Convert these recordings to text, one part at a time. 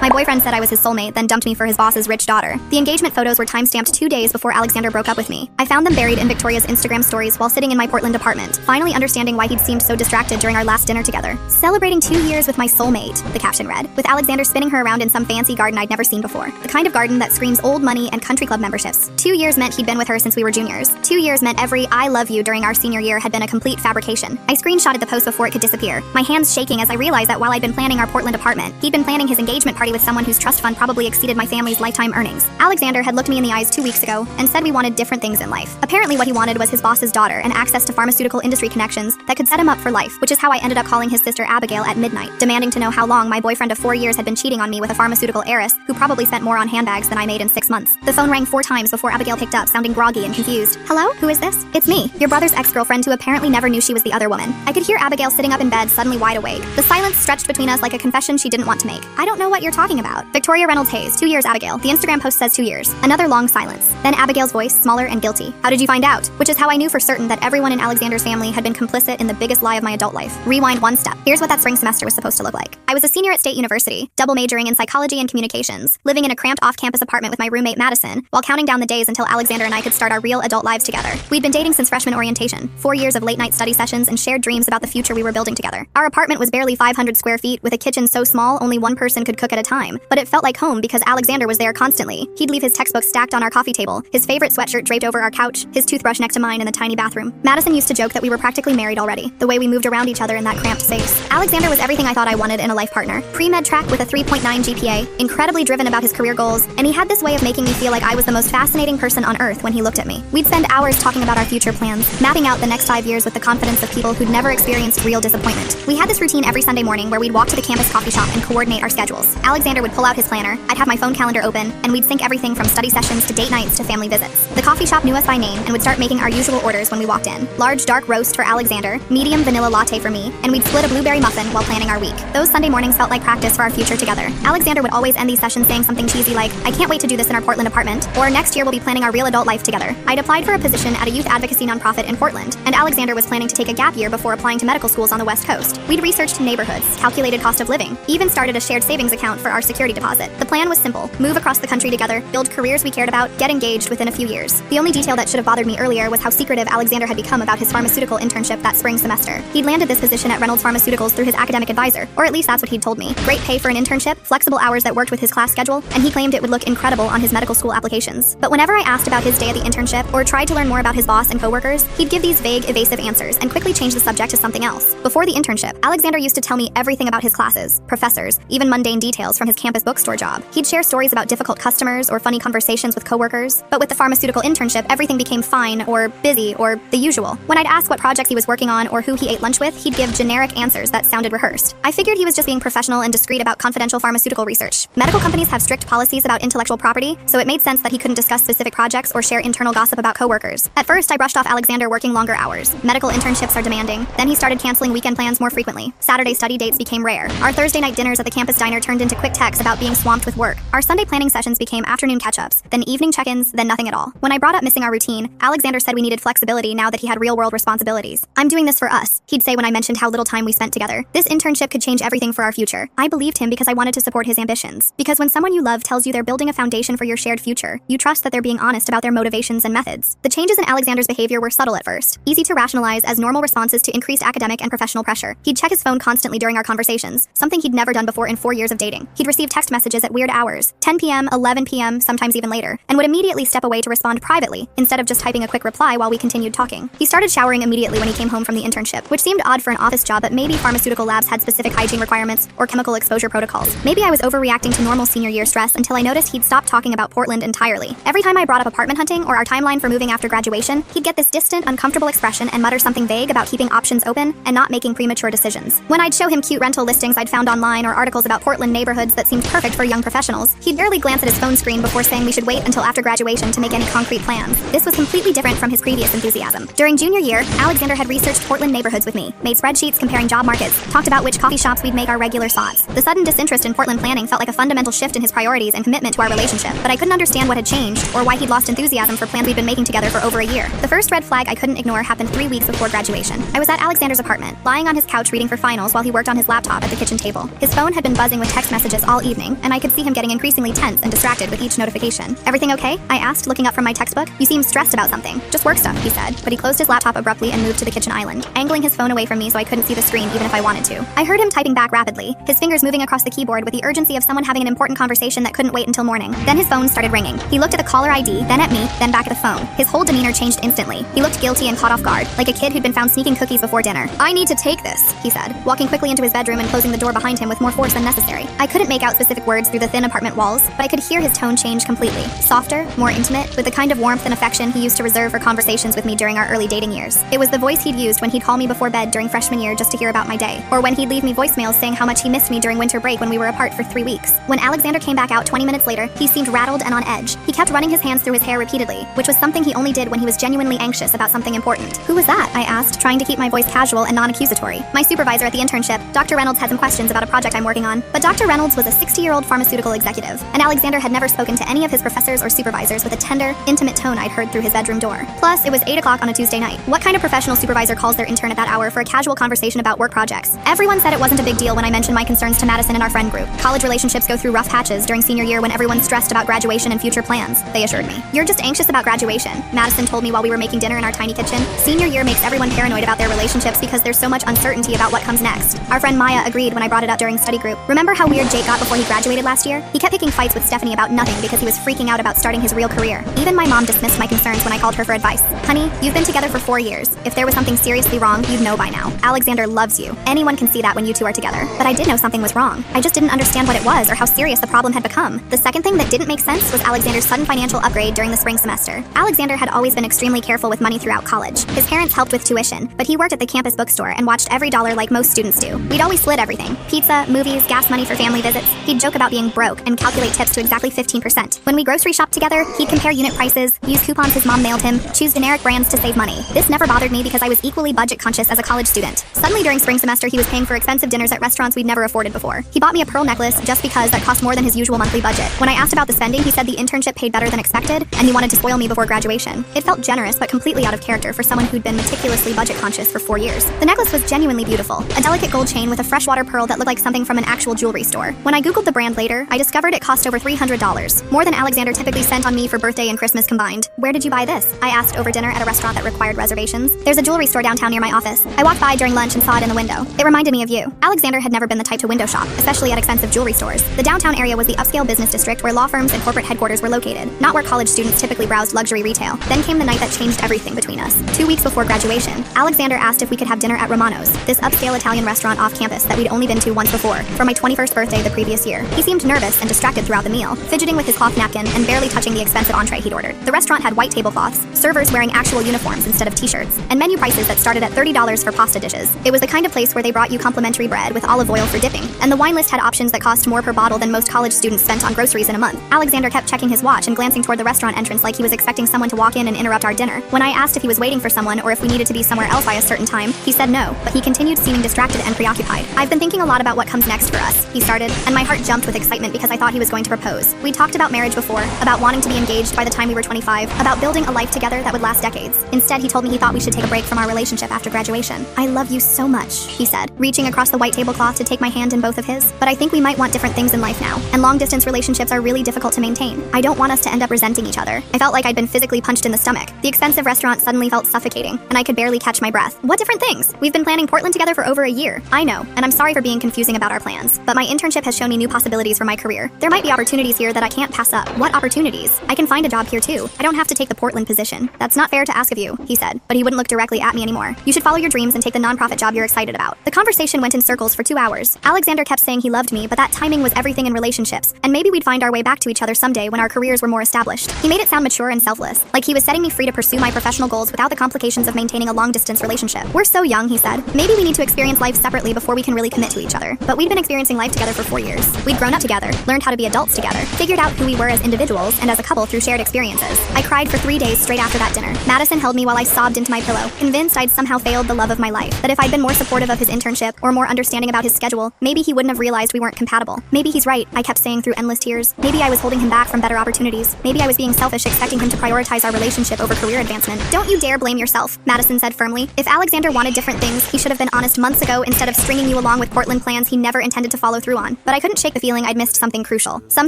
My boyfriend said I was his soulmate, then dumped me for his boss's rich daughter. The engagement photos were timestamped 2 days before Alexander broke up with me. I found them buried in Victoria's Instagram stories while sitting in my Portland apartment, finally understanding why he'd seemed so distracted during our last dinner together. Celebrating 2 years with my soulmate, the caption read, with Alexander spinning her around in some fancy garden I'd never seen before. The kind of garden that screams old money and country club memberships. 2 years meant he'd been with her since we were juniors. 2 years meant every I love you during our senior year had been a complete fabrication. I screenshotted the post before it could disappear, my hands shaking as I realized that while I'd been planning our Portland apartment, he'd been planning his engagement party with someone whose trust fund probably exceeded my family's lifetime earnings. Alexander had looked me in the eyes 2 weeks ago and said we wanted different things in life. Apparently what he wanted was his boss's daughter and access to pharmaceutical industry connections that could set him up for life, which is how I ended up calling his sister Abigail at midnight, demanding to know how long my boyfriend of 4 years had been cheating on me with a pharmaceutical heiress who probably spent more on handbags than I made in 6 months. The phone rang 4 times before Abigail picked up, sounding groggy and confused. Hello? Who is this? It's me, your brother's ex-girlfriend who apparently never knew she was the other woman. I could hear Abigail sitting up in bed, suddenly wide awake. The silence stretched between us like a confession she didn't want to make. I don't know what you're talking about. Victoria Reynolds Hayes, 2 years Abigail. The Instagram post says 2 years. Another long silence. Then Abigail's voice, smaller and guilty. How did you find out? Which is how I knew for certain that everyone in Alexander's family had been complicit in the biggest lie of my adult life. Rewind 1 step. Here's what that spring semester was supposed to look like. I was a senior at State University, double majoring in psychology and communications, living in a cramped off-campus apartment with my roommate Madison, while counting down the days until Alexander and I could start our real adult lives together. We'd been dating since freshman orientation, 4 years of late-night study sessions and shared dreams about the future we were building together. Our apartment was barely 500 square feet with a kitchen so small only one person could cook at a time, but it felt like home because Alexander was there constantly. He'd leave his textbooks stacked on our coffee table, his favorite sweatshirt draped over our couch, his toothbrush next to mine in the tiny bathroom. Madison used to joke that we were practically married already, the way we moved around each other in that cramped space. Alexander was everything I thought I wanted in a life partner. Pre-med track with a 3.9 GPA, incredibly driven about his career goals, and he had this way of making me feel like I was the most fascinating person on earth when he looked at me. We'd spend hours talking about our future plans, mapping out the next 5 years with the confidence of people who'd never experienced real disappointment. We had this routine every Sunday morning where we'd walk to the campus coffee shop and coordinate our schedules. Alexander would pull out his planner, I'd have my phone calendar open, and we'd sync everything from study sessions to date nights to family visits. The coffee shop knew us by name and would start making our usual orders when we walked in. Large dark roast for Alexander, medium vanilla latte for me, and we'd split a blueberry muffin while planning our week. Those Sunday mornings felt like practice for our future together. Alexander would always end these sessions saying something cheesy like, I can't wait to do this in our Portland apartment, or next year we'll be planning our real adult life together. I'd applied for a position at a youth advocacy nonprofit in Portland, and Alexander was planning to take a gap year before applying to medical schools on the West Coast. We'd researched neighborhoods, calculated cost of living, even started a shared savings account for our security deposit. The plan was simple: move across the country together, build careers we cared about, get engaged within a few years. The only detail that should have bothered me earlier was how secretive Alexander had become about his pharmaceutical internship that spring semester. He'd landed this position at Reynolds Pharmaceuticals through his academic advisor, or at least that's what he'd told me. Great pay for an internship, flexible hours that worked with his class schedule, and he claimed it would look incredible on his medical school applications. But whenever I asked about his day at the internship or tried to learn more about his boss and coworkers, he'd give these vague, evasive answers and quickly change the subject to something else. Before the internship, Alexander used to tell me everything about his classes, professors, even mundane details from his campus bookstore job. He'd share stories about difficult customers or funny conversations with coworkers, but with the pharmaceutical internship, everything became fine or busy or the usual. When I'd ask what projects he was working on or who he ate lunch with, he'd give generic answers that sounded rehearsed. I figured he was just being professional and discreet about confidential pharmaceutical research. Medical companies have strict policies about intellectual property, so it made sense that he couldn't discuss specific projects or share internal gossip about coworkers. At first, I brushed off Alexander working longer hours. Medical internships are demanding. Then he started canceling weekend plans more frequently. Saturday study dates became rare. Our Thursday night dinners at the campus diner turned into quick texts about being swamped with work. Our Sunday planning sessions became afternoon catch-ups, then evening check-ins, then nothing at all. When I brought up missing our routine, Alexander said we needed flexibility now that he had real-world responsibilities. I'm doing this for us, he'd say when I mentioned how little time we spent together. This internship could change everything for our future. I believed him because I wanted to support his ambitions. Because when someone you love tells you they're building a foundation for your shared future, you trust that they're being honest about their motivations and methods. The changes in Alexander's behavior were subtle at first, easy to rationalize as normal responses to increased academic and professional pressure. He'd check his phone constantly during our conversations, something he'd never done before in 4 years of dating. He'd receive text messages at weird hours, 10 p.m., 11 p.m., sometimes even later, and would immediately step away to respond privately, instead of just typing a quick reply while we continued talking. He started showering immediately when he came home from the internship, which seemed odd for an office job, but maybe pharmaceutical labs had specific hygiene requirements or chemical exposure protocols. Maybe I was overreacting to normal senior year stress until I noticed he'd stopped talking about Portland entirely. Every time I brought up apartment hunting or our timeline for moving after graduation, he'd get this distant, uncomfortable expression and mutter something vague about keeping options open and not making premature decisions. When I'd show him cute rental listings I'd found online or articles about Portland neighborhoods that seemed perfect for young professionals, he'd barely glance at his phone screen before saying we should wait until after graduation to make any concrete plans. This was completely different from his previous enthusiasm. During junior year, Alexander had researched Portland neighborhoods with me, made spreadsheets comparing job markets, talked about which coffee shops we'd make our regular spots. The sudden disinterest in Portland planning felt like a fundamental shift in his priorities and commitment to our relationship, but I couldn't understand what had changed or why he'd lost enthusiasm for plans we'd been making together for over a year. The first red flag I couldn't ignore happened 3 weeks before graduation. I was at Alexander's apartment, lying on his couch reading for finals while he worked on his laptop at the kitchen table. His phone had been buzzing with text messages messages all evening, and I could see him getting increasingly tense and distracted with each notification. Everything okay? I asked, looking up from my textbook. You seem stressed about something. Just work stuff, he said, but he closed his laptop abruptly and moved to the kitchen island, angling his phone away from me so I couldn't see the screen even if I wanted to. I heard him typing back rapidly, his fingers moving across the keyboard with the urgency of someone having an important conversation that couldn't wait until morning. Then his phone started ringing. He looked at the caller ID, then at me, then back at the phone. His whole demeanor changed instantly. He looked guilty and caught off guard, like a kid who'd been found sneaking cookies before dinner. I need to take this, he said, walking quickly into his bedroom and closing the door behind him with more force than necessary. I couldn't make out specific words through the thin apartment walls, but I could hear his tone change completely. Softer, more intimate, with the kind of warmth and affection he used to reserve for conversations with me during our early dating years. It was the voice he'd used when he'd call me before bed during freshman year just to hear about my day, or when he'd leave me voicemails saying how much he missed me during winter break when we were apart for 3 weeks. When Alexander came back out 20 minutes later, he seemed rattled and on edge. He kept running his hands through his hair repeatedly, which was something he only did when he was genuinely anxious about something important. Who was that? I asked, trying to keep my voice casual and non-accusatory. My supervisor at the internship, Dr. Reynolds, had some questions about a project I'm working on, but Dr. Reynolds was a 60-year-old pharmaceutical executive, and Alexander had never spoken to any of his professors or supervisors with a tender, intimate tone I'd heard through his bedroom door. Plus, it was 8 o'clock on a Tuesday night. What kind of professional supervisor calls their intern at that hour for a casual conversation about work projects? Everyone said it wasn't a big deal when I mentioned my concerns to Madison and our friend group. College relationships go through rough patches during senior year when everyone's stressed about graduation and future plans, they assured me. You're just anxious about graduation, Madison told me while we were making dinner in our tiny kitchen. Senior year makes everyone paranoid about their relationships because there's so much uncertainty about what comes next. Our friend Maya agreed when I brought it up during study group. Remember how weird Jake got before he graduated last year? He kept picking fights with Stephanie about nothing because he was freaking out about starting his real career. Even my mom dismissed my concerns when I called her for advice. Honey, you've been together for 4 years. If there was something seriously wrong, you'd know by now. Alexander loves you. Anyone can see that when you two are together. But I did know something was wrong. I just didn't understand what it was or how serious the problem had become. The second thing that didn't make sense was Alexander's sudden financial upgrade during the spring semester. Alexander had always been extremely careful with money throughout college. His parents helped with tuition, but he worked at the campus bookstore and watched every dollar like most students do. We'd always split everything. Pizza, movies, gas money for family visits. He'd joke about being broke and calculate tips to exactly 15%. When we grocery shopped together, he'd compare unit prices, use coupons his mom mailed him, choose generic brands to save money. This never bothered me because I was equally budget conscious as a college student. Suddenly during spring semester, he was paying for expensive dinners at restaurants we'd never afforded before. He bought me a pearl necklace just because that cost more than his usual monthly budget. When I asked about the spending, he said the internship paid better than expected, and he wanted to spoil me before graduation. It felt generous, but completely out of character for someone who'd been meticulously budget conscious for 4 years. The necklace was genuinely beautiful, a delicate gold chain with a freshwater pearl that looked like something from an actual jewelry store. When I googled the brand later, I discovered it cost over $300, more than Alexander typically spent on me for birthday and Christmas combined. Where did you buy this? I asked over dinner at a restaurant that required reservations. There's a jewelry store downtown near my office. I walked by during lunch and saw it in the window. It reminded me of you. Alexander had never been the type to window shop, especially at expensive jewelry stores. The downtown area was the upscale business district where law firms and corporate headquarters were located, not where college students typically browsed luxury retail. Then came the night that changed everything between us. 2 weeks before graduation, Alexander asked if we could have dinner at Romano's, this upscale Italian restaurant off campus that we'd only been to once before, for my 21st birthday the previous year. He seemed nervous and distracted throughout the meal, fidgeting with his cloth napkin and barely touching the expensive entree he'd ordered. The restaurant had white tablecloths, servers wearing actual uniforms instead of t-shirts, and menu prices that started at $30 for pasta dishes. It was the kind of place where they brought you complimentary bread with olive oil for dipping, and the wine list had options that cost more per bottle than most college students spent on groceries in a month. Alexander kept checking his watch and glancing toward the restaurant entrance like he was expecting someone to walk in and interrupt our dinner. When I asked if he was waiting for someone or if we needed to be somewhere else by a certain time, he said no, but he continued seeming distracted and preoccupied. I've been thinking a lot about what comes next for us, he started, and my heart jumped with excitement because I thought he was going to propose. We talked about marriage before, about wanting to be engaged by the time we were 25, about building a life together that would last decades. Instead, he told me he thought we should take a break from our relationship after graduation. I love you so much, he said, reaching across the white tablecloth to take my hand in both of his, but I think we might want different things in life now, and long-distance relationships are really difficult to maintain. I don't want us to end up resenting each other. I felt like I'd been physically punched in the stomach. The expensive restaurant suddenly felt suffocating, and I could barely catch my breath. What different things? We've been planning Portland together for over a year. I know, and I'm sorry for being confusing about our plans, but my internship has shown me new possibilities for my career. There might be opportunities here that I can't pass up. What opportunities? I can find a job here too. I don't have to take the Portland position. That's not fair to ask of you, he said, but he wouldn't look directly at me anymore. You should follow your dreams and take the nonprofit job you're excited about. The conversation went in circles for 2 hours. Alexander kept saying he loved me, but that timing was everything in relationships, and maybe we'd find our way back to each other someday when our careers were more established. He made it sound mature and selfless, like he was setting me free to pursue my professional goals without the complications of maintaining a long-distance relationship. We're so young, he said. Maybe we need to experience life separately before we can really commit to each other. But we'd been experiencing life together for 4 years. We'd grown up together, learned how to be adults together, figured out who we were as individuals and as a couple through shared experiences. I cried for 3 days straight after that dinner. Madison held me while I sobbed into my pillow, convinced I'd somehow failed the love of my life. That if I'd been more supportive of his internship or more understanding about his schedule, maybe he wouldn't have realized we weren't compatible. Maybe he's right, I kept saying through endless tears. Maybe I was holding him back from better opportunities. Maybe I was being selfish, expecting him to prioritize our relationship over career advancement. Don't you dare blame yourself, Madison said firmly. If Alexander wanted different things, he should have been honest months ago instead of stringing you along with Portland plans he never intended to follow through on. but I couldn't shake the feeling I'd missed something crucial. Some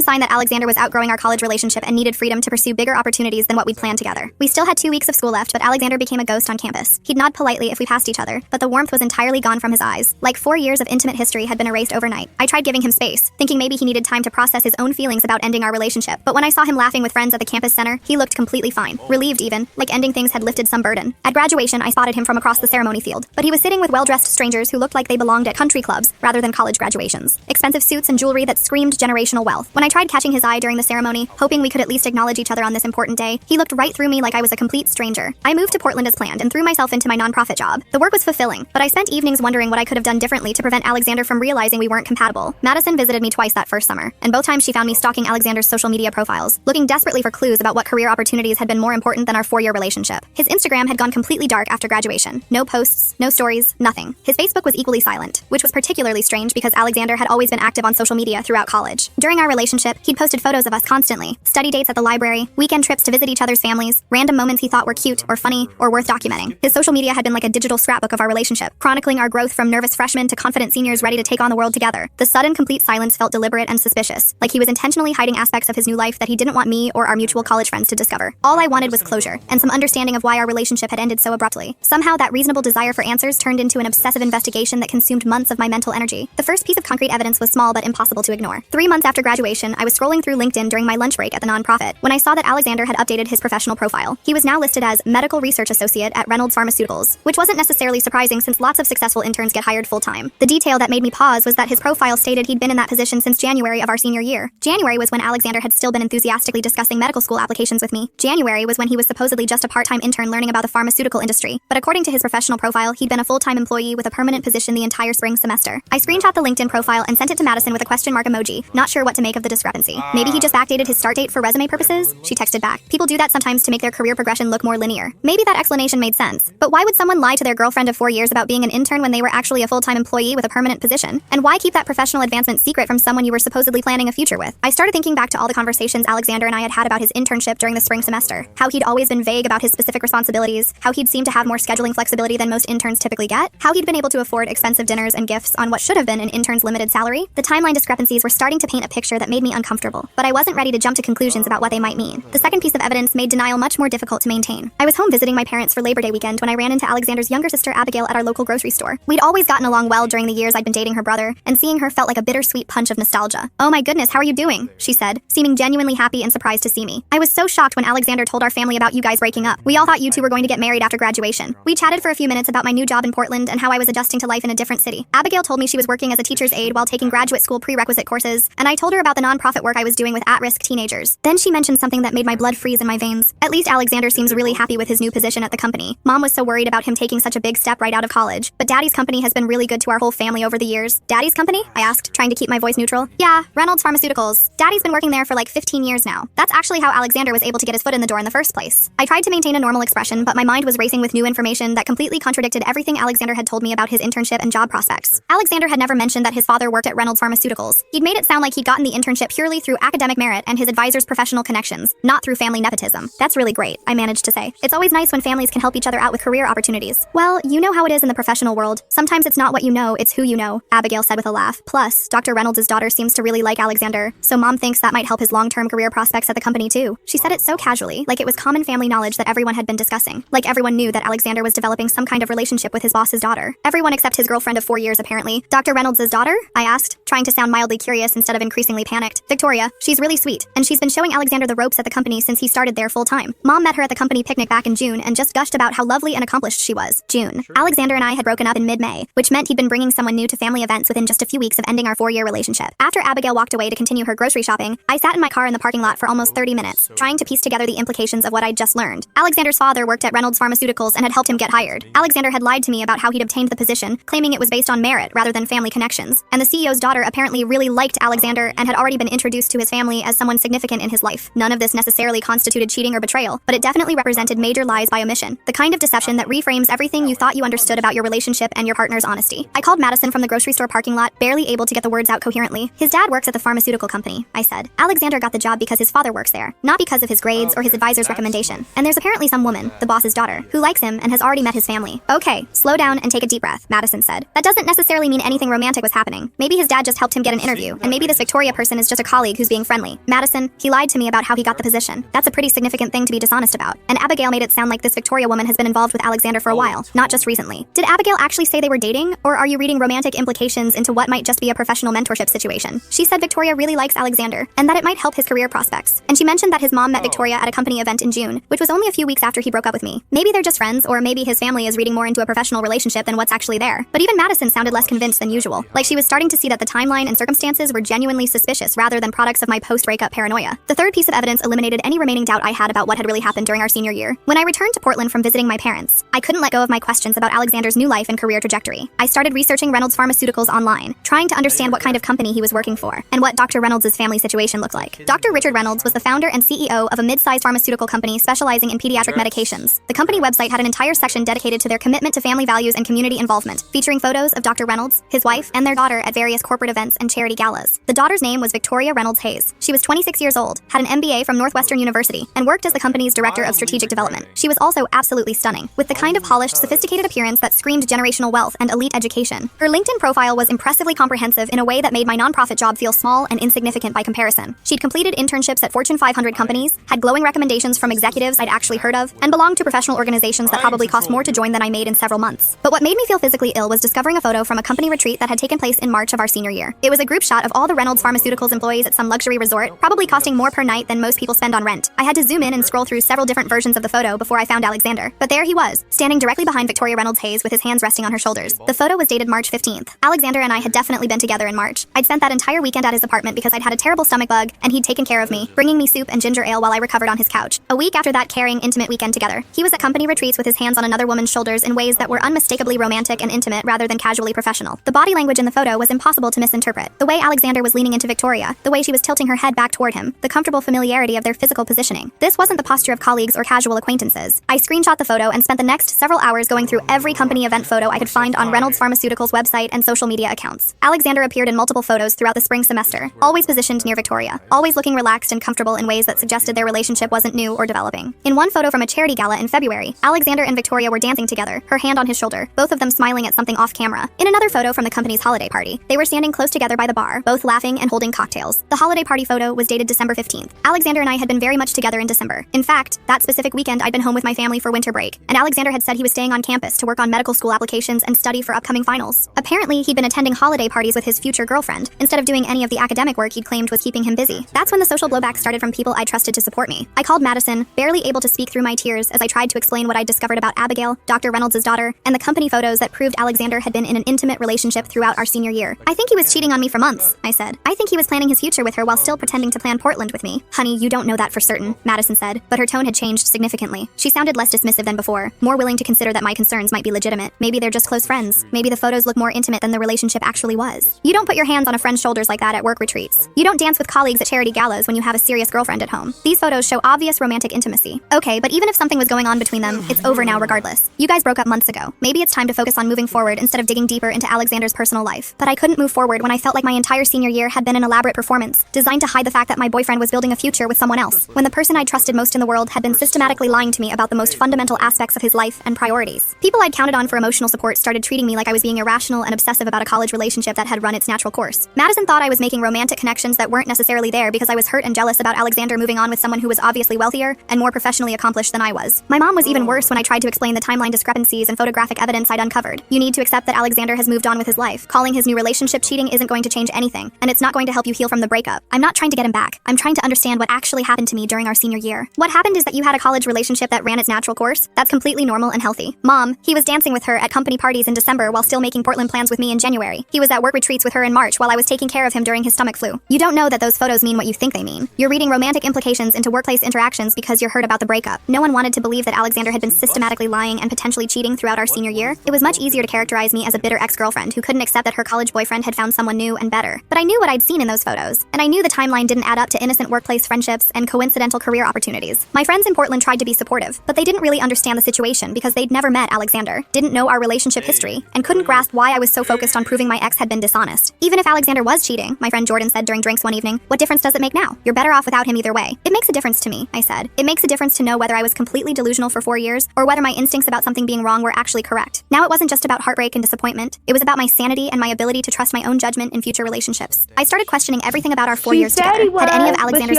sign that Alexander was outgrowing our college relationship and needed freedom to pursue bigger opportunities than what we'd planned together. We still had 2 weeks of school left, but Alexander became a ghost on campus. He'd nod politely if we passed each other, but the warmth was entirely gone from his eyes. Like 4 years of intimate history had been erased overnight. I tried giving him space, thinking maybe he needed time to process his own feelings about ending our relationship, but when I saw him laughing with friends at the campus center, he looked completely fine. Relieved even, like ending things had lifted some burden. At graduation, I spotted him from across the ceremony field, but he was sitting with well-dressed strangers who looked like they belonged at country clubs rather than college graduations. Expensive suits and jewelry that screamed generational wealth. When I tried catching his eye during the ceremony, hoping we could at least acknowledge each other on this important day, he looked right through me like I was a complete stranger. I moved to Portland as planned and threw myself into my nonprofit job. The work was fulfilling, but I spent evenings wondering what I could have done differently to prevent Alexander from realizing we weren't compatible. Madison visited me twice that first summer, and both times she found me stalking Alexander's social media profiles, looking desperately for clues about what career opportunities had been more important than our 4-year relationship. His Instagram had gone completely dark after graduation. No posts, no stories, nothing. His Facebook was equally silent, which was particularly strange because Alexander had always been active on social media throughout college. During our relationship, he'd posted photos of us constantly, study dates at the library, weekend trips to visit each other's families, random moments he thought were cute or funny or worth documenting. His social media had been like a digital scrapbook of our relationship, chronicling our growth from nervous freshmen to confident seniors ready to take on the world together. The sudden complete silence felt deliberate and suspicious, like he was intentionally hiding aspects of his new life that he didn't want me or our mutual college friends to discover. All I wanted was closure, and some understanding of why our relationship had ended so abruptly. Somehow that reasonable desire for answers turned into an obsessive investigation that consumed months of my mental energy. The first piece of concrete evidence was small but impossible to ignore. 3 months after graduation, I was scrolling through LinkedIn during my lunch break at the nonprofit when I saw that Alexander had updated his professional profile. He was now listed as Medical Research Associate at Reynolds Pharmaceuticals, which wasn't necessarily surprising since lots of successful interns get hired full-time. The detail that made me pause was that his profile stated he'd been in that position since January of our senior year. January was when Alexander had still been enthusiastically discussing medical school applications with me. January was when he was supposedly just a part-time intern learning about the pharmaceutical industry, but according to his professional profile, he'd been a full-time employee with a permanent position the entire spring semester. I screenshot the LinkedIn profile and sent it to Madison with a question mark emoji, not sure what to make of the discrepancy. Maybe he just backdated his start date for resume purposes? She texted back. People do that sometimes to make their career progression look more linear. Maybe that explanation made sense. But why would someone lie to their girlfriend of 4 years about being an intern when they were actually a full-time employee with a permanent position? And why keep that professional advancement secret from someone you were supposedly planning a future with? I started thinking back to all the conversations Alexander and I had had about his internship during the spring semester, how he'd always been vague about his specific responsibilities, how he'd seemed to have more scheduling flexibility than most interns typically get, how he'd been able to afford expensive dinners and gifts on what should have been an intern's limited salary. The timeline discrepancies were starting to paint a picture that made me uncomfortable, but I wasn't ready to jump to conclusions about what they might mean. The second piece of evidence made denial much more difficult to maintain. I was home visiting my parents for Labor Day weekend when I ran into Alexander's younger sister Abigail at our local grocery store. We'd always gotten along well during the years I'd been dating her brother, and seeing her felt like a bittersweet punch of nostalgia. "Oh my goodness, how are you doing?" she said, seeming genuinely happy and surprised to see me. "I was so shocked when Alexander told our family about you guys breaking up. We all thought you two were going to get married after graduation." We chatted for a few minutes about my new job in Portland and how I was adjusting to life in a different city. Abigail told me she was working as a teacher's aide while taking graduate school prerequisite courses, and I told her about the nonprofit work I was doing with at-risk teenagers. Then she mentioned something that made my blood freeze in my veins. "At least Alexander seems really happy with his new position at the company. Mom was so worried about him taking such a big step right out of college, but Daddy's company has been really good to our whole family over the years." "Daddy's company?" I asked, trying to keep my voice neutral. "Yeah, Reynolds Pharmaceuticals. Daddy's been working there for like 15 years now. That's actually how Alexander was able to get his foot in the door in the first place." I tried to maintain a normal expression, but my mind was racing with new information that completely contradicted everything Alexander had told me about his internship and job prospects. Alexander had never mentioned that his father worked at Reynolds Pharmaceuticals. He'd made it sound like he'd gotten the internship purely through academic merit and his advisor's professional connections, not through family nepotism. "That's really great," I managed to say. "It's always nice when families can help each other out with career opportunities." "Well, you know how it is in the professional world. Sometimes it's not what you know, it's who you know," Abigail said with a laugh. "Plus, Dr. Reynolds' daughter seems to really like Alexander, so Mom thinks that might help his long-term career prospects at the company too." She said it so casually, like it was common family knowledge that everyone had been discussing. Like everyone knew that Alexander was developing some kind of relationship with his boss's daughter. Everyone except his girlfriend of 4 years, apparently. "Dr. Reynolds' daughter?" I asked, trying to sound mildly curious instead of increasingly panicked. "Victoria. She's really sweet, and she's been showing Alexander the ropes at the company since he started there full-time. Mom met her at the company picnic back in June and just gushed about how lovely and accomplished she was." June. Alexander and I had broken up in mid-May, which meant he'd been bringing someone new to family events within just a few weeks of ending our 4-year relationship. After Abigail walked away to continue her grocery shopping, I sat in my car in the parking lot for almost 30 minutes, trying to piece together the implications of what I'd just learned. Alexander's father worked at Reynolds Pharmaceuticals and had helped him get hired. Alexander had lied to me about how he'd obtained the position, claiming it was based on merit rather than family connections. And the CEO's daughter apparently really liked Alexander and had already been introduced to his family as someone significant in his life. None of this necessarily constituted cheating or betrayal, but it definitely represented major lies by omission, the kind of deception that reframes everything you thought you understood about your relationship and your partner's honesty. I called Madison from the grocery store parking lot, barely able to get the words out coherently. "His dad works at the pharmaceutical company," I said. "Alexander got the job because his father works there, not because of his grades or his advisor's recommendation. And there's apparently some woman, the boss's daughter, who likes him and has already met his family." "Okay, slow down and take a deep breath," Madison said. "That doesn't necessarily mean anything romantic was happening. Maybe his dad had just helped him get an interview, and maybe this Victoria person is just a colleague who's being friendly. Madison, he lied to me about how he got the position. That's a pretty significant thing to be dishonest about. And Abigail made it sound like this Victoria woman has been involved with Alexander for a while, not just recently. Did Abigail actually say they were dating, or are you reading romantic implications into what might just be a professional mentorship situation? She said Victoria really likes Alexander, and that it might help his career prospects. And she mentioned that his mom met Victoria at a company event in June, which was only a few weeks after he broke up with me. Maybe they're just friends, or maybe his family is reading more into a professional relationship than what's actually there. But even Madison sounded less convinced than usual, like she was starting to see that the timeline and circumstances were genuinely suspicious rather than products of my post-breakup paranoia. The third piece of evidence eliminated any remaining doubt I had about what had really happened during our senior year. When I returned to Portland from visiting my parents, I couldn't let go of my questions about Alexander's new life and career trajectory. I started researching Reynolds Pharmaceuticals online, trying to understand what kind of company he was working for, and what Dr. Reynolds' family situation looked like. Dr. Richard Reynolds was the founder and CEO of a mid-sized pharmaceutical company specializing in pediatric medications. The company website had an entire section dedicated to their commitment to family values and community involvement, featuring photos of Dr. Reynolds, his wife, and their daughter at various corporate events and charity galas. The daughter's name was Victoria Reynolds Hayes. She was 26 years old, had an MBA from Northwestern University, and worked as the company's director of strategic development. She was also absolutely stunning, with the kind of polished, sophisticated appearance that screamed generational wealth and elite education. Her LinkedIn profile was impressively comprehensive in a way that made my nonprofit job feel small and insignificant by comparison. She'd completed internships at Fortune 500 companies, had glowing recommendations from executives I'd actually heard of, and belonged to professional organizations that probably cost more to join than I made in several months. But what made me feel physically ill was discovering a photo from a company retreat that had taken place in March of our senior year. It was a group shot of all the Reynolds Pharmaceuticals employees at some luxury resort, probably costing more per night than most people spend on rent. I had to zoom in and scroll through several different versions of the photo before I found Alexander. But there he was, standing directly behind Victoria Reynolds Hayes with his hands resting on her shoulders. The photo was dated March 15th. Alexander and I had definitely been together in March. I'd spent that entire weekend at his apartment because I'd had a terrible stomach bug, and he'd taken care of me, bringing me soup and ginger ale while I recovered on his couch. A week after that caring, intimate weekend together, he was at company retreats with his hands on another woman's shoulders in ways that were unmistakably romantic and intimate rather than casually professional. The body language in the photo was impossible to misinterpret. The way Alexander was leaning into Victoria, the way she was tilting her head back toward him, the comfortable familiarity of their physical positioning. This wasn't the posture of colleagues or casual acquaintances. I screenshot the photo and spent the next several hours going through every company event photo I could find on Reynolds Pharmaceuticals website and social media accounts. Alexander appeared in multiple photos throughout the spring semester, always positioned near Victoria, always looking relaxed and comfortable in ways that suggested their relationship wasn't new or developing. In one photo from a charity gala in February, Alexander and Victoria were dancing together, her hand on his shoulder, both of them smiling at something off camera. In another photo from the company's holiday party, they were standing close together by the bar, both laughing and holding cocktails. The holiday party photo was dated December 15th. Alexander and I had been very much together in December. In fact, that specific weekend I'd been home with my family for winter break, and Alexander had said he was staying on campus to work on medical school applications and study for upcoming finals. Apparently, he'd been attending holiday parties with his future girlfriend, instead of doing any of the academic work he'd claimed was keeping him busy. That's when the social blowback started from people I trusted to support me. I called Madison, barely able to speak through my tears as I tried to explain what I'd discovered about Abigail, Dr. Reynolds' daughter, and the company photos that proved Alexander had been in an intimate relationship throughout our senior year. I think he was cheating on me for months, I said. I think he was planning his future with her while still pretending to plan Portland with me. Honey, you don't know that for certain, Madison said, but her tone had changed significantly. She sounded less dismissive than before, more willing to consider that my concerns might be legitimate. Maybe they're just close friends. Maybe the photos look more intimate than the relationship actually was. You don't put your hands on a friend's shoulders like that at work retreats. You don't dance with colleagues at charity galas when you have a serious girlfriend at home. These photos show obvious romantic intimacy. Okay, but even if something was going on between them, it's over now regardless. You guys broke up months ago. Maybe it's time to focus on moving forward instead of digging deeper into Alexander's personal life. But I couldn't move forward when I felt like my entire senior year had been an elaborate performance, designed to hide the fact that my boyfriend was building a future with someone else, when the person I trusted most in the world had been systematically lying to me about the most fundamental aspects of his life and priorities. People I'd counted on for emotional support started treating me like I was being irrational and obsessive about a college relationship that had run its natural course. Madison thought I was making romantic connections that weren't necessarily there because I was hurt and jealous about Alexander moving on with someone who was obviously wealthier and more professionally accomplished than I was. My mom was even worse when I tried to explain the timeline discrepancies and photographic evidence I'd uncovered. You need to accept that Alexander has moved on with his life. Calling his new relationship cheating isn't going to change anything, and it's not going to help you heal from the breakup. I'm not trying to get him back. I'm trying to understand what actually happened to me during our senior year. What happened is that you had a college relationship that ran its natural course. That's completely normal and healthy. Mom, he was dancing with her at company parties in December while still making Portland plans with me in January. He was at work retreats with her in March while I was taking care of him during his stomach flu. You don't know that those photos mean what you think they mean. You're reading romantic implications into workplace interactions because you're hurt about the breakup. No one wanted to believe that Alexander had been systematically lying and potentially cheating throughout our senior year. It was much easier to characterize me as a bitter ex-girlfriend who couldn't accept that her college boyfriend had found someone new and better. But I knew what I'd seen in those photos, and I knew the timeline didn't add up to innocent workplace friendships and coincidental career opportunities. My friends in Portland tried to be supportive, but they didn't really understand the situation because they'd never met Alexander, didn't know our relationship history, and couldn't grasp why I was so focused on proving my ex had been dishonest. Even if Alexander was cheating, my friend Jordan said during drinks one evening, what difference does it make now? You're better off without him either way. It makes a difference to me, I said. It makes a difference to know whether I was completely delusional for 4 years or whether my instincts about something being wrong were actually correct. Now it wasn't just about heartbreak and disappointment. It was about my sanity and my ability to trust my own own judgment in future relationships. I started questioning everything about our 4 years together. Had any of Alexander's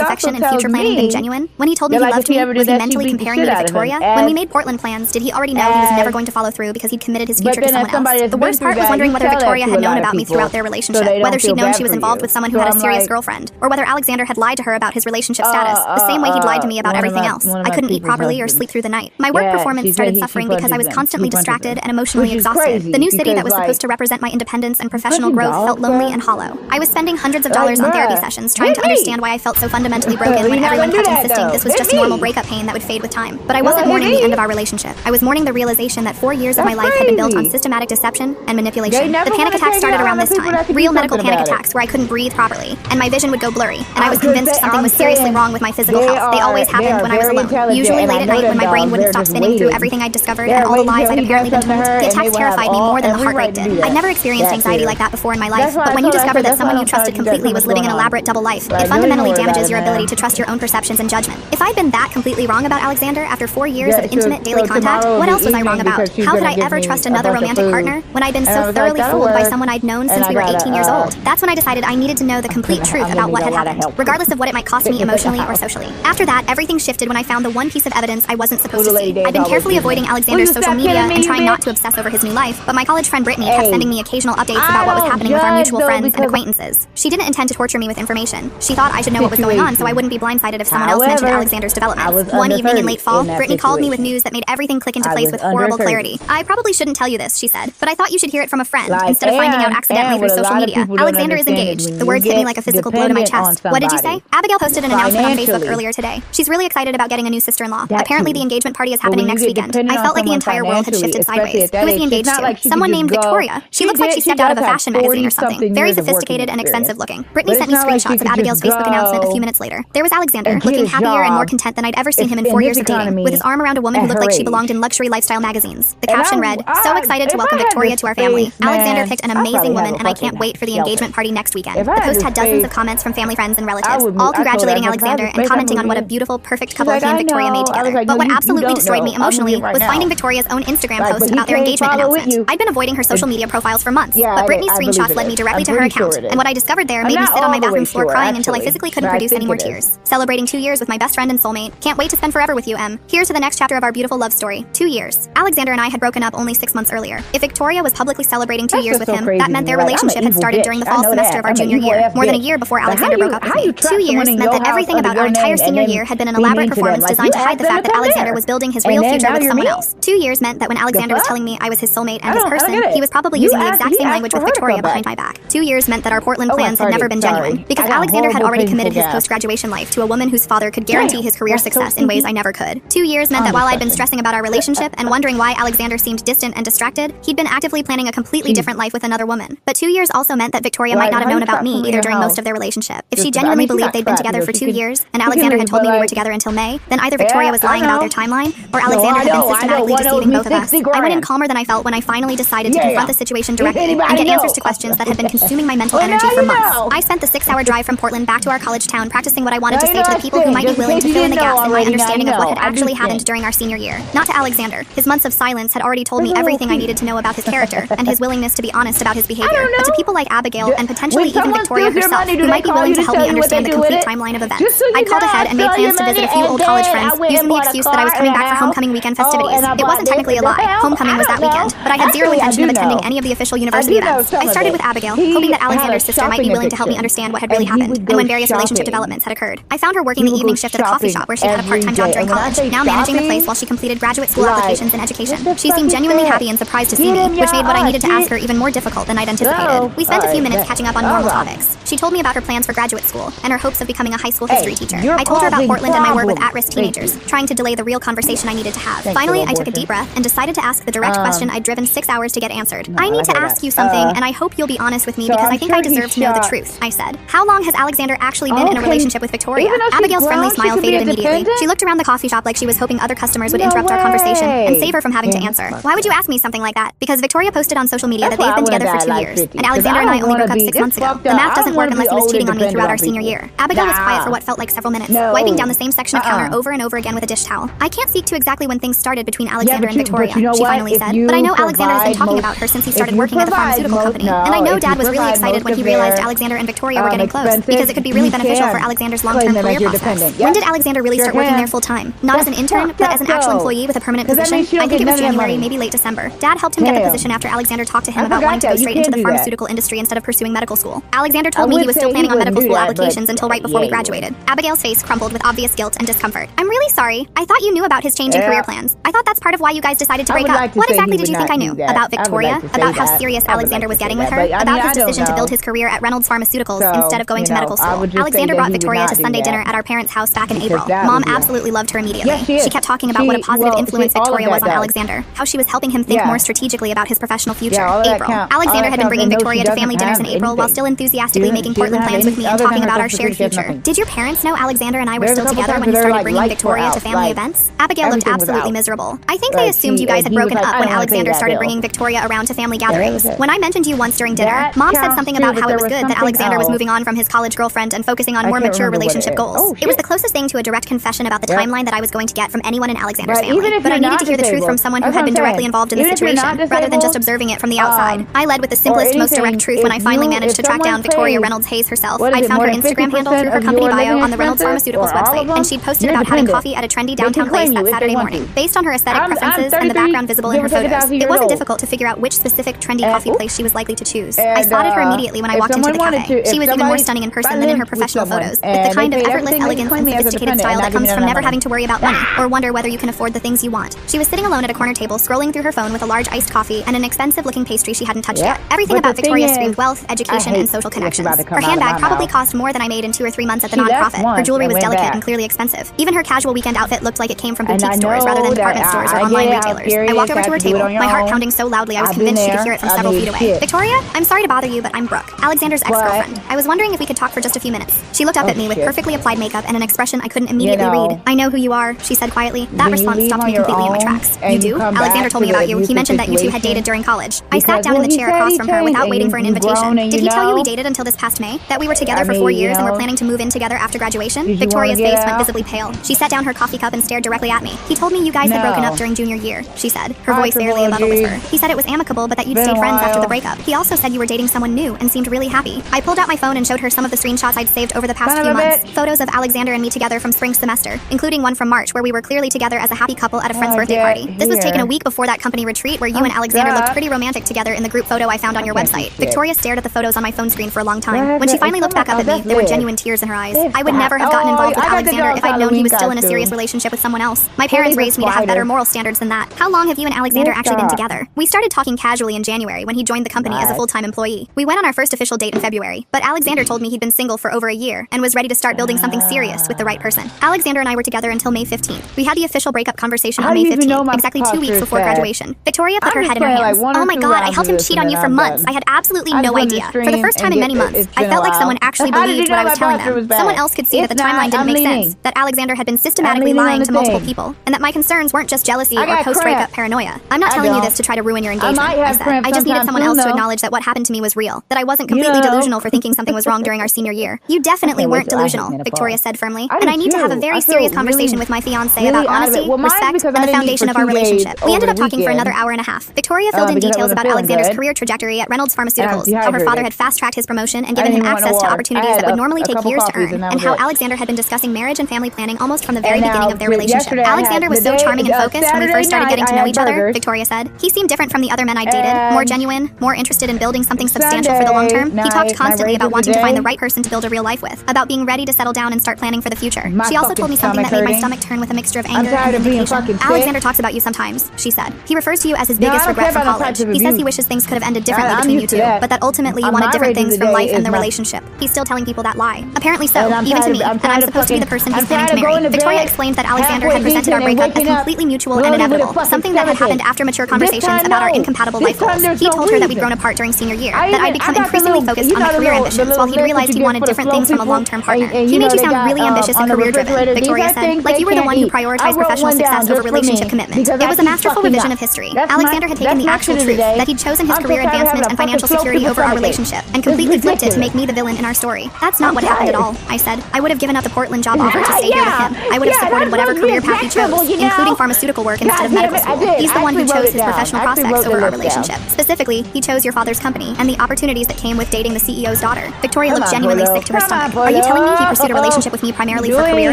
affection and future planning been genuine? When he told me he loved me, was he mentally comparing me to Victoria? When we made Portland plans, did he already know he was never going to follow through because he'd committed his future to someone else? The worst part was wondering whether Victoria had known about me throughout their relationship, whether she'd known she was involved with someone who had a serious girlfriend, or whether Alexander had lied to her about his relationship status, the same way he'd lied to me about everything else. I couldn't eat properly or sleep through the night. My work performance started suffering because I was constantly distracted and emotionally exhausted. The new city that was supposed to represent my independence and professional growth felt lonely and hollow. I was spending hundreds of dollars on therapy sessions trying to understand why I felt so fundamentally broken when everyone kept insisting this was just normal breakup pain that would fade with time. But I wasn't mourning the end of our relationship. I was mourning the realization that 4 years of my life had been built on systematic deception and manipulation. The panic attacks started around this time. Real medical panic attacks where I couldn't breathe properly, and my vision would go blurry, and I was convinced something was seriously wrong with my physical health. They always happened when I was alone, usually late at night when my brain wouldn't stop spinning through everything I'd discovered and all the lies I'd apparently been told. The attacks terrified me more than the heartbreak did. I'd never experienced anxiety like that before in my life, but when you discover that someone you trusted completely was living an elaborate double life, it fundamentally damages your ability to trust your own perceptions and judgment. If I'd been that completely wrong about Alexander after 4 years of intimate daily contact, what else was I wrong about? How could I ever trust another romantic partner when I'd been so thoroughly fooled by someone I'd known since we were 18 years old? That's when I decided I needed to know the complete truth about what had happened, regardless of what it might cost me emotionally or socially. After that, everything shifted when I found the one piece of evidence I wasn't supposed to see. I'd been carefully avoiding Alexander's social media and trying not to obsess over his new life, but my college friend Brittany kept sending me occasional updates about what was happening with our mutual friends and acquaintances. She didn't intend to torture me with information. She thought I should know what was going on so I wouldn't be blindsided if someone else mentioned Alexander's developments. One evening in late fall, Brittany called me with news that made everything click into place with horrible clarity. I probably shouldn't tell you this, she said, but I thought you should hear it from a friend instead of finding out accidentally through social media. Alexander is engaged. The words hit me like a physical blow to my chest. What did you say? Abigail posted an announcement on Facebook earlier today. She's really excited about getting a new sister-in-law. Apparently the engagement party is happening next weekend. I felt like the entire world had shifted sideways. Who is he engaged to? Someone named Victoria. She looks like she stepped out of a fashion magazine or something. Very sophisticated and expensive looking. Brittany sent me screenshots of Abigail's Facebook announcement a few minutes later. There was Alexander, looking happier and more content than I'd ever seen him in 4 years of dating, with his arm around a woman who looked like she belonged in luxury lifestyle magazines. The caption read, "So excited to welcome Victoria to our family. Alexander picked an amazing woman and I can't wait for the engagement party next weekend." The post had dozens of comments from family, friends, and relatives, all congratulating Alexander and commenting on what a beautiful, perfect couple he and Victoria made together. But what absolutely destroyed me emotionally was finding Victoria's own Instagram post about their engagement announcement. I'd been avoiding her social media profiles for months, but Brittany's screenshots led me directly to her account, and what I discovered there made me sit on my bathroom floor crying until I physically couldn't produce any more tears. Celebrating 2 years with my best friend and soulmate. Can't wait to spend forever with you, Em. Here's to the next chapter of our beautiful love story. 2 years. Alexander and I had broken up only 6 months earlier. If Victoria was publicly celebrating 2 years with him, that meant their relationship had started during the fall semester of our junior year, more than a year before Alexander broke up with me. 2 years meant that everything about our entire senior year had been an elaborate performance designed to hide the fact that Alexander was building his real future with someone else. 2 years meant that when Alexander was telling me I was his soulmate and his person, he was probably using the exact same language with Victoria behind my back. 2 years meant that our Portland plans had never been genuine, because Alexander had already committed his post-graduation life to a woman whose father could guarantee his career success in ways I never could. 2 years meant that while I'd been stressing about our relationship and wondering why Alexander seemed distant and distracted, he'd been actively planning a completely different life with another woman. But 2 years also meant that Victoria might not have known about me either during most of their relationship. If she genuinely believed they'd been together for 2 years, and Alexander had told me we were together until May, then either Victoria was lying about their timeline, or Alexander had been systematically deceiving both of us. I went in calmer than I felt when I finally decided to confront the situation directly and get answers to questions that had been consuming my mental energy for months. I spent the 6-hour drive from Portland back to our college town practicing what I wanted to say to the people who might be willing to fill in the gaps in my understanding of what had actually happened during our senior year. Not to Alexander. His months of silence had already told me everything I needed to know about his character and his willingness to be honest about his behavior. But to people like Abigail and potentially even Victoria herself, who might be willing to help me understand the complete timeline of events, I'd called ahead and made plans to visit a few old college friends, using the excuse that I was coming back for homecoming weekend festivities. It wasn't technically a lie. Homecoming was that weekend, but I had zero intention of attending any of the official university events. I started with Abigail, hoping that Alexander's sister might be willing to help me understand what had really happened and when various relationship developments had occurred. I found her working the evening shift at a coffee shop where she had a part-time job during college, now managing the place while she completed graduate school applications in education. She seemed genuinely happy and surprised to see me, which made what I needed to ask her even more difficult than I'd anticipated. We spent a few minutes catching up on normal topics. She told me about her plans for graduate school and her hopes of becoming a high school history teacher. I told her about Portland and my work with at-risk teenagers, trying to delay the real conversation I needed to have. Finally, I took a deep breath and decided to ask the direct question I'd driven 6 hours to get answered. I need to ask you something, and I hope you'll be honest with me because I think I deserve to know the truth, I said. How long has Alexander actually been in a relationship with Victoria? Abigail's friendly smile faded immediately. She looked around the coffee shop like she was hoping other customers would interrupt our conversation and save her from having to answer. Why would you ask me something like that? Because Victoria posted on social media that they've been together for 2 years, and Alexander and I only broke up 6 months ago. The math doesn't work unless he was cheating on me throughout our senior year. Abigail was quiet for what felt like several minutes, wiping down the same section of counter over and over again with a dish towel. I can't speak to exactly when things started between Alexander and Victoria, she finally said, but I know Alexander has been talking about her since he started working at the pharmaceutical company, and I know Dad was really excited when he realized Alexander and Victoria were getting close, because it could be really beneficial for Alexander's long-term career prospects. When did Alexander really start working there full-time? Not as an intern, but as an actual employee with a permanent position? I think it was January, maybe late December. Dad helped him get the position after Alexander talked to him about wanting to go straight into the pharmaceutical industry instead of pursuing medical school. Alexander told me he was still planning on medical school applications until right before we graduated. Abigail's face crumpled with obvious guilt and discomfort. I'm really sorry. I thought you knew about his change in career plans. I thought that's part of why you guys decided to break up. What exactly did you think I knew? About Victoria? About how serious Alexander was getting with her? About his decision to build his career at Reynolds Pharmaceuticals instead of going to medical school? Alexander brought Victoria to Sunday dinner at our parents' house back in April. Mom absolutely loved her immediately. She kept talking about what a positive influence Victoria was on Alexander, how she was helping him think more strategically about his professional future. April. Alexander had been bringing Victoria to family dinners in April while still enthusiastically making Portland plans with me and talking about our shared future. Did your parents know Alexander and I were still together when he started bringing Victoria to family events? Abigail looked absolutely miserable. I think they assumed you guys had broken up when Alexander started bringing Victoria around to family gatherings. When I mentioned you once during dinner, Mom said something about how it was good that Alexander was moving on from his college girlfriend and focusing on more mature relationship goals. It was the closest thing to a direct confession about the timeline that I was going to get from anyone in Alexander's family. But I needed to hear the truth from someone who had been directly involved in the situation, rather than just observing it from the outside. I led with the simplest, most direct truth when I finally managed to track down Victoria Reynolds Hayes herself. I'd found her Instagram handle through her company bio on the Reynolds Pharmaceuticals website, and she'd posted about having coffee at a trendy downtown place that Saturday morning. Based on her aesthetic preferences and the background visible in her photos, it wasn't difficult to figure out which specific trendy coffee place she was likely to choose. I spotted her immediately when I walked into the cafe. She was even more stunning in person than in her professional photos, with the kind of effortless elegance and sophisticated style that comes from never having to worry about money or wonder whether you can afford the things you want. She was sitting alone at a corner table, scrolling through her phone with a large iced coffee and an expensive-looking pastry she hadn't touched yet. Everything about Victoria screamed wealth, education, and social connections. Her handbag probably cost more than I made in 2 or 3 months at the nonprofit. Her jewelry was delicate and clearly expensive. Even her casual weekend outfit looked like it came from boutique stores rather than department stores or online retailers. I walked over to her table, my heart pounding so loudly I was convinced she could hear it from several feet away. Victoria, I'm sorry to bother you, but I'm Brooke, Alexander's ex-girlfriend. I was wondering if we could talk for just a few minutes. She looked up at me with perfectly applied makeup and an expression I couldn't immediately read. I know who you are, she said quietly. That response stopped me completely in my tracks. You do? Alexander told me about you. He mentioned that you two had dated during college. I sat down in the chair across from her without waiting for an invitation. Did he tell you we dated until this past May? That we were together for 4 years and were planning to move in together after graduation? Victoria's face went visibly pale. She set down her coffee cup and stared directly at me. He told me you guys had broken up during junior year, she said, her voice barely above a whisper. He said it was amicable but that you'd stayed friends after the breakup. He also said you were dating someone new and seemed really happy. I pulled out my phone and showed her some of the screenshots I'd saved over the past few months. Photos of Alexander and me together from spring semester, including one from March where we were clearly together as a happy couple at a friend's birthday party. This was taken a week before that company retreat where you and Alexander looked pretty romantic together in the group photo I found on your website. Victoria stared at the photos on my phone screen for a long time. When she finally looked back up at me, there were genuine tears in her eyes. I would never have gotten involved with Alexander if I'd known he was still in a serious relationship with someone else. My parents raised me to have better moral standards than that. How long have you and Alexander actually been together? We started talking casually in January when he joined the company as a full-time employee. We went on our first official date in February, but Alexander told me he'd been single for over a year and was ready to start building something serious with the right person. Alexander and I were together until May 15th. We had the official breakup conversation on May 15th, exactly 2 weeks before graduation. Victoria put her head in her hands. Oh my god, I helped him cheat on you for months. I had absolutely no idea. For the first time in many months, I felt like someone actually believed what I was telling them. Someone else could see that the timeline didn't make sense, that Alexander had been systematically lying to multiple people, and that my concerns weren't just jealousy or post-breakup paranoia. I'm not telling you this to try to ruin your engagement, I said. I just needed someone else to acknowledge that what happened to me was real, that I wasn't completely delusional for thinking something was wrong during our senior year. You definitely weren't delusional, Victoria said firmly, and I need to have a very serious conversation with my fiancé about honesty, respect, and the foundation of our relationship. We ended up talking for another hour and a half. Victoria filled in details about Alexander's career trajectory at Reynolds Pharmaceuticals, how her father had fast-tracked his promotion and given him access to opportunities that would normally take years to earn, and how Alexander had been discussing marriage and family planning almost from the very beginning of their relationship. Alexander was so charming and focused when we first started getting to know each other, Victoria said. He seemed different from the other men I dated, more genuine, more interested in building something substantial for the long term. He talked constantly about wanting to find the right person to build a real life with, about being ready to settle down and start planning for the future. She also told me something that made my stomach turn with a mixture of anger and vindication. Alexander talks about you sometimes, she said. He refers to you as his biggest regret from college. He says he wishes things could have ended differently between you two, but that ultimately you wanted different things from life and the relationship. He's still telling people that lie. Apparently so, even to me, and I'm supposed to be the person he's planning to marry. Victoria explained that Alexander had presented our breakup as completely mutual and inevitable, something that had happened after mature conversations about our incompatible life goals. He told her that we'd grown apart during senior year, that I'd become increasingly focused on my career ambitions while he'd realized he wanted different things from a long-term partner. He made you sound really ambitious and career-driven, Victoria said, like you were the one who prioritized professional success over relationship commitment. It was a masterful revision of history. Alexander had taken the actual truth, that he'd chosen his career advancement and financial security over our relationship, and completely flipped it to make me the villain in our story. That's not what happened at all, I said. I would have given up the Portland job offer to stay here with him. I would have supported whatever career path he chose, including pharmaceutical work instead of medical school. He's the one who chose his professional prospects over our relationship. Specifically, he chose your father's company. company and the opportunities that came with dating the CEO's daughter. Victoria looked genuinely sick to her stomach. Are you telling me he pursued a relationship with me primarily for career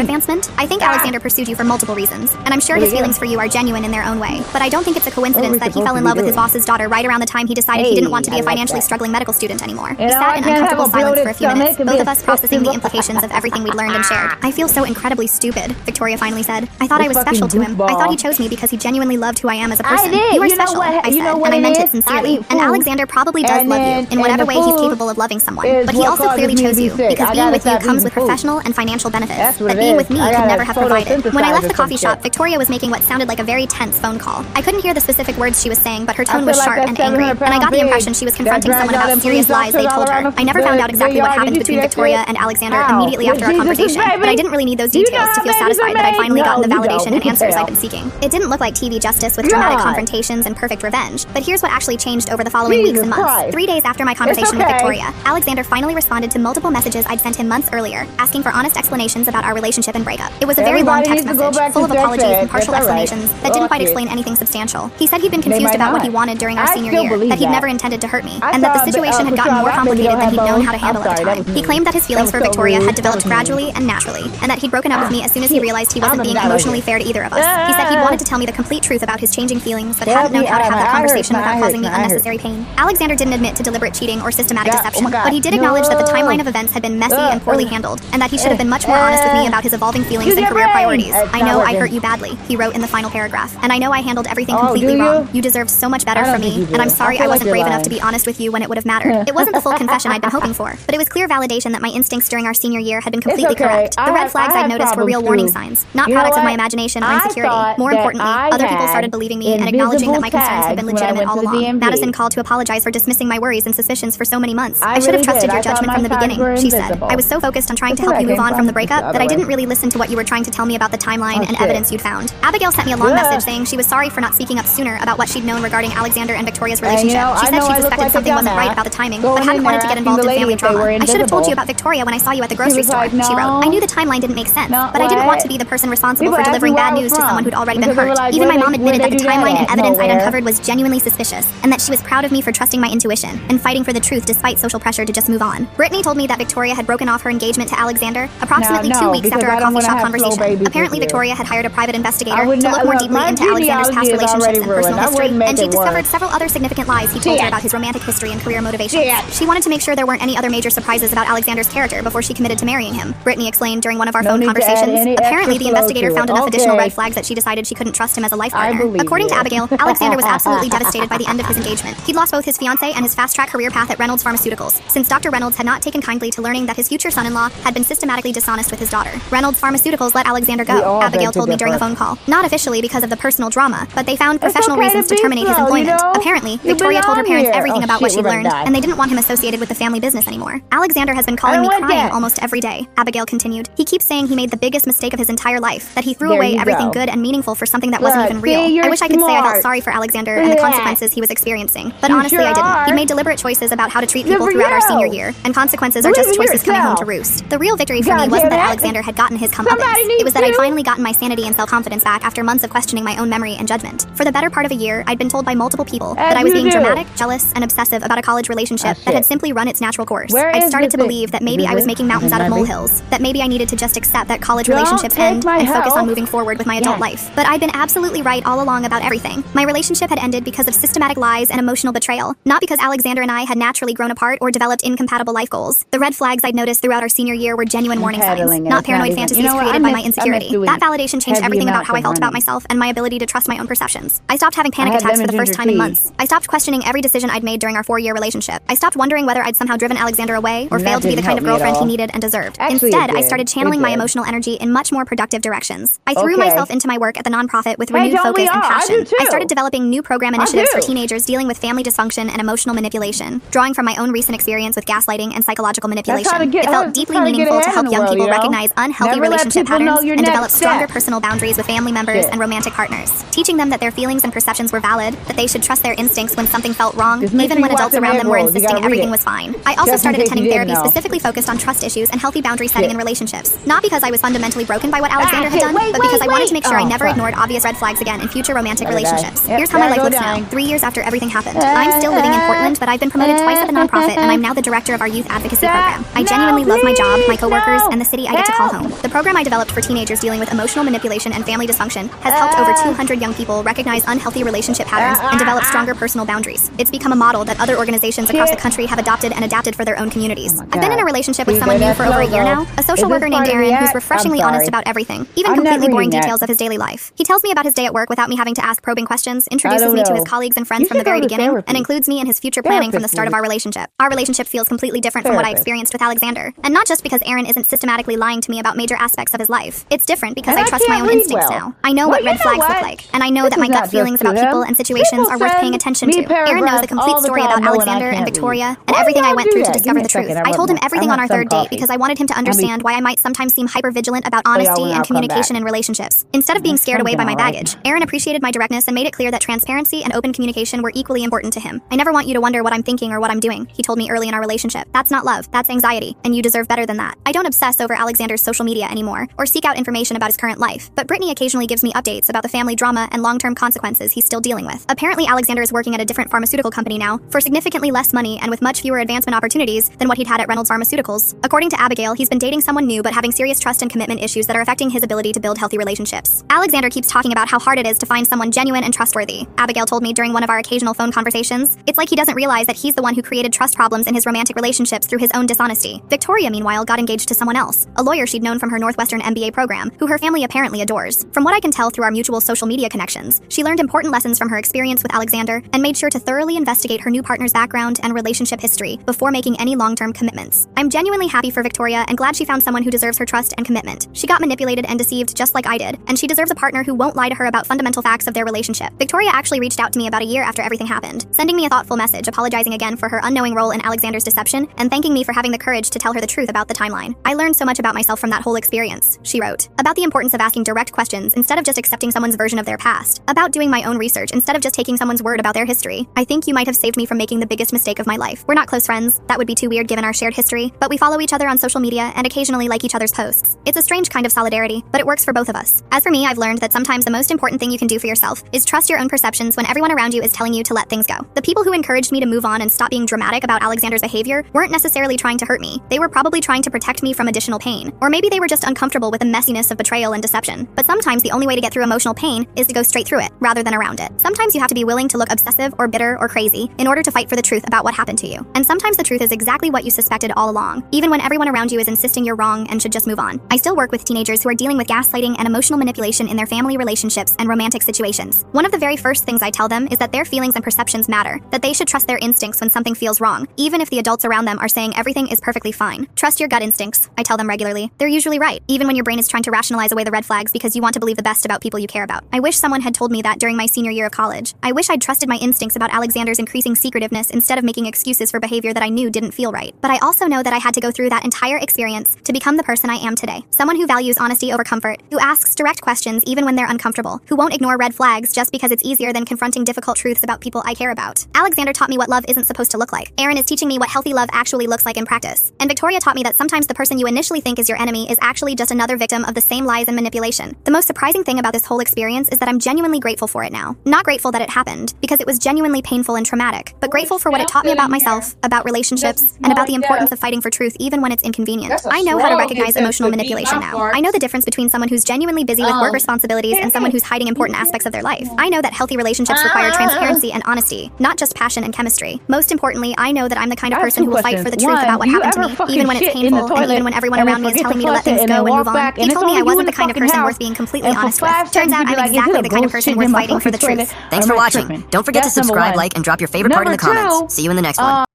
advancement? I think Alexander pursued you for multiple reasons, and I'm sure his feelings for you are genuine in their own way. But I don't think it's a coincidence that he fell in love with his boss's daughter right around the time he decided he didn't want to be a financially struggling medical student anymore. We sat in uncomfortable silence for a few minutes, both of us processing the implications of everything we'd learned and shared. I feel so incredibly stupid, Victoria finally said. I thought I was special to him. I thought he chose me because he genuinely loved who I am as a person. You are special, I said, and I meant it sincerely. And Alexander probably does love you in whatever way he's capable of loving someone. But he also clearly chose you because being with you comes with professional and financial benefits that being with me could never have provided. When I left the coffee shop, Victoria was making what sounded like a very tense phone call. I couldn't hear the specific words she was saying, but her tone was sharp and angry, and I got the impression she was confronting someone about serious lies they told her. I never found out exactly what happened between Victoria and Alexander immediately after our conversation, but I didn't really need those details to feel satisfied that I'd finally gotten the validation and answers I'd been seeking. It didn't look like TV justice with dramatic confrontations and perfect revenge, but here's what actually changed over the following weeks and months. 3 days after my conversation with Victoria, Alexander finally responded to multiple messages I'd sent him months earlier, asking for honest explanations about our relationship and breakup. It was a very long text message, full of apologies and partial explanations that didn't quite explain anything substantial. He said he'd been confused about what he wanted during our senior year, that he'd never intended to hurt me, and that the situation had gotten more complicated than he'd known how to handle at the time. He claimed that his feelings for Victoria had developed gradually and naturally, and that he'd broken up with me as soon as he realized he wasn't being emotionally fair to either of us. He said he'd wanted to tell me the complete truth about his changing feelings, but hadn't known how to have that conversation without causing me unnecessary pain. Alexander didn't admit to deliberate cheating or systematic deception, but he did acknowledge that the timeline of events had been messy and poorly handled, and that he should have been much more honest with me about his evolving feelings and career priorities. I know I hurt you badly, he wrote in the final paragraph, and I know I handled everything completely wrong. You deserved so much better from me, and I'm sorry I wasn't brave enough to be honest with you when it would have mattered. It wasn't the full confession I'd been hoping for, but it was clear validation that my instincts during our senior year had been completely correct. The red flags I'd noticed were real warning signs, not products of my imagination or insecurity. More importantly, other people started believing me and acknowledging that my concerns had been legitimate all along. Madison called to apologize for dismissing my worries and suspicions for so many months. I should have trusted your judgment from the beginning, she said. I was so focused on trying to help you move on from the breakup that I didn't really listen to what you were trying to tell me about the timeline and evidence you'd found. Abigail sent me a long message saying she was sorry for not speaking up sooner about what she'd known regarding Alexander and Victoria's relationship. She said she suspected something wasn't right about the timing, but hadn't wanted to get involved in family drama. I should have told you about Victoria when I saw you at the grocery store, she wrote. I knew the timeline didn't make sense, but I didn't want to be the person responsible for delivering bad news to someone who'd already been hurt. Even my mom admitted that the timeline and evidence I'd uncovered was genuinely suspicious, and that she was proud of me for trusting my intuition and fighting for the truth despite social pressure to just move on. Brittany told me that Victoria had broken off her engagement to Alexander approximately 2 weeks after our coffee shop conversation. Apparently, Victoria had hired a private investigator to look more deeply into Alexander's past relationships and personal history, and she discovered several other significant lies he told her about his romantic history and career motivations. She wanted to make sure there weren't any other major surprises about Alexander's character before she committed to marrying him, Brittany explained during one of our phone conversations. Apparently, the investigator found enough additional red flags that she decided she couldn't trust him as a life partner. According to Abigail, Alexander was absolutely devastated by the end of his engagement. He'd lost both his fiancée and his fast-track career path at Reynolds Pharmaceuticals, since Dr. Reynolds had not taken kindly to learning that his future son-in-law had been systematically dishonest with his daughter. Reynolds Pharmaceuticals let Alexander go, Abigail told me during a phone call. Not officially because of the personal drama, but they found professional reasons to terminate his employment. Apparently, Victoria told her parents everything about what she'd learned, and they didn't want him associated with the family business anymore. Alexander has been calling me crying almost every day, Abigail continued. He keeps saying he made the biggest mistake of his entire life, that he threw away everything good and meaningful for something that wasn't even real. I wish I could say I felt sorry for Alexander and the consequences he was experiencing, but honestly I didn't. He made deliberate choices about how to treat people throughout our senior year, and consequences are just choices coming home to roost. The real victory for me wasn't that Alexander had gotten his comeuppance. It was that I'd finally gotten my sanity and self-confidence back after months of questioning my own memory and judgment. For the better part of a year, I'd been told by multiple people that I was being dramatic, jealous, and obsessive about a college relationship that had simply run its natural course. I'd started to believe that maybe I was making mountains out of molehills, that maybe I needed to just accept that college relationships end and focus on moving forward with my adult life. But I'd been absolutely right all along about everything. My relationship had ended because of systematic lies and emotional betrayal, not because Alexander and I had naturally grown apart or developed incompatible life goals. The red flags I'd noticed throughout our senior year were genuine warning signs, not paranoid fantasies created by my insecurity. That validation changed everything about how I felt about myself and my ability to trust my own perceptions. I stopped having panic attacks for the first time in months. I stopped questioning every decision I'd made during our 4-year relationship. I stopped wondering whether I'd somehow driven Alexander away or failed to be the kind of girlfriend he needed and deserved. Instead, I started channeling my emotional energy in much more productive directions. I threw myself into my work at the nonprofit with renewed focus and passion. I started developing new program initiatives for teenagers dealing with family dysfunction and emotional manipulation, drawing from my own recent experience with gaslighting and psychological manipulation. It felt deeply meaningful to help young people recognize unhealthy relationship patterns and develop stronger personal boundaries with family members and romantic partners, teaching them that their feelings and perceptions were valid, that they should trust their instincts when something felt wrong, even when adults around them were insisting everything was fine. I also started attending therapy specifically focused on trust issues and healthy boundary setting in relationships, not because I was fundamentally broken by what Alexander had done, but because I wanted to make sure I never ignored obvious red flags again in future romantic relationships. Here's how my life looks now, 3 years after everything happened. I'm still living in Portland, but I've been promoted twice at the nonprofit, and I'm now the director of our youth advocacy program. I genuinely love my job, my coworkers, and the city I get to call home. The program I developed for teenagers dealing with emotional manipulation and family dysfunction has helped over 200 young people recognize unhealthy relationship patterns and develop stronger personal boundaries. It's become a model that other organizations across the country have adopted and adapted for their own communities. I've been in a relationship with someone new for over a year now, a social worker named Aaron who's refreshingly honest about everything, even completely boring details of his daily life. He tells me about his day at work without me having to ask probing questions, introduces me to his colleagues and friends from the very beginning, and includes me in his future planning from the start of our relationship. Our relationship feels completely different from what I experienced with Alexander. And not just because Aaron isn't systematically lying to me about major aspects of his life. It's different because I trust my own instincts now. I know what red flags look like, and I know that my gut feelings about people and situations are worth paying attention to. Aaron knows the complete story about Alexander and Victoria and everything I went through to discover the truth. I told him everything on our third date because I wanted him to understand why I might sometimes seem hyper-vigilant about honesty and communication in relationships. Instead of being scared away by my baggage, Aaron appreciated my directness and made it clear that transparency and open communication were equally important to him. I never want you to wonder what I'm thinking or what I'm doing, he told me early in our relationship. That's not love, that's anxiety, and you deserve better than that. I don't obsess over Alexander's social media anymore, or seek out information about his current life, but Brittany occasionally gives me updates about the family drama and long-term consequences he's still dealing with. Apparently Alexander is working at a different pharmaceutical company now, for significantly less money and with much fewer advancement opportunities than what he'd had at Reynolds Pharmaceuticals. According to Abigail, he's been dating someone new but having serious trust and commitment issues that are affecting his ability to build healthy relationships. Alexander keeps talking about how hard it is to find someone genuine and trustworthy. Abigail told me during one of our occasional phone conversations, it's like he doesn't realize that he's the one who created trust problems in his romantic relationships through his own dishonesty. Victoria, meanwhile, got engaged to someone else, a lawyer she'd known from her Northwestern MBA program, who her family apparently adores. From what I can tell through our mutual social media connections, she learned important lessons from her experience with Alexander and made sure to thoroughly investigate her new partner's background and relationship history before making any long-term commitments. I'm genuinely happy for Victoria and glad she found someone who deserves her trust and commitment. She got manipulated and deceived just like I did, and she deserves a partner who won't lie to her about fundamental facts of their relationship. Victoria actually reached out to me about a year after everything happened, sending me a thoughtful message apologizing again for her unknowing role in Alexander's deception and thanking me for having the courage to tell her the truth about the timeline. I learned so much about myself from that whole experience, she wrote. About the importance of asking direct questions instead of just accepting someone's version of their past. About doing my own research instead of just taking someone's word about their history. I think you might have saved me from making the biggest mistake of my life. We're not close friends, that would be too weird given our shared history, but we follow each other on social media and occasionally like each other's posts. It's a strange kind of solidarity, but it works for both of us. As for me, I've learned that sometimes the most important thing you can do for yourself is trust your own perceptions when everyone around you is telling you to let things go. The people who encouraged me to move on and stop being dramatic about Alexander's behavior weren't necessarily trying to hurt me. They were probably trying to protect me from additional pain. Or maybe they were just uncomfortable with the messiness of betrayal and deception. But sometimes the only way to get through emotional pain is to go straight through it, rather than around it. Sometimes you have to be willing to look obsessive or bitter or crazy in order to fight for the truth about what happened to you. And sometimes the truth is exactly what you suspected all along, even when everyone around you is insisting you're wrong and should just move on. I still work with teenagers who are dealing with gaslighting and emotional manipulation in their family relationships and romantic situations. One of the very first things I tell them is that their feelings and perceptions matter, that they should trust their instincts when something feels wrong, even if the adults around them are saying everything is perfectly fine. Trust your gut instincts, I tell them regularly. They're usually right, even when your brain is trying to rationalize away the red flags because you want to believe the best about people you care about. I wish someone had told me that during my senior year of college. I wish I'd trusted my instincts about Alexander's increasing secretiveness instead of making excuses for behavior that I knew didn't feel right. But I also know that I had to go through that entire experience to become the person I am today. Someone who values honesty over comfort, who asks direct questions even when they're uncomfortable, who won't ignore red flags just because it's easier than confronting difficult truths about people I care about. Alexander taught me what love isn't supposed to look like. Aaron is teaching me what healthy love actually looks like in practice. And Victoria taught me that sometimes the person you initially think is your enemy is actually just another victim of the same lies and manipulation. The most surprising thing about this whole experience is that I'm genuinely grateful for it now. Not grateful that it happened, because it was genuinely painful and traumatic, but grateful for what it taught me about myself, about relationships, and about the importance of fighting for truth even when it's inconvenient. I know how to recognize emotional manipulation now. I know the difference between someone who's genuinely busy with work responsibilities and someone who's hiding important aspects of their life. I know that healthy relationships require transparency and honesty, not just passion and chemistry. Most importantly, I know that I'm the kind of person who will fight for the truth about what happened to me, even when it's painful, and even when everyone around me is telling me to let things go and move on. He told me I wasn't the kind of person worth being completely honest with. Turns out I'm exactly the kind of person worth fighting for the truth. Thanks for watching. Don't forget to subscribe, like, and drop your favorite part in the comments. See you in the next one.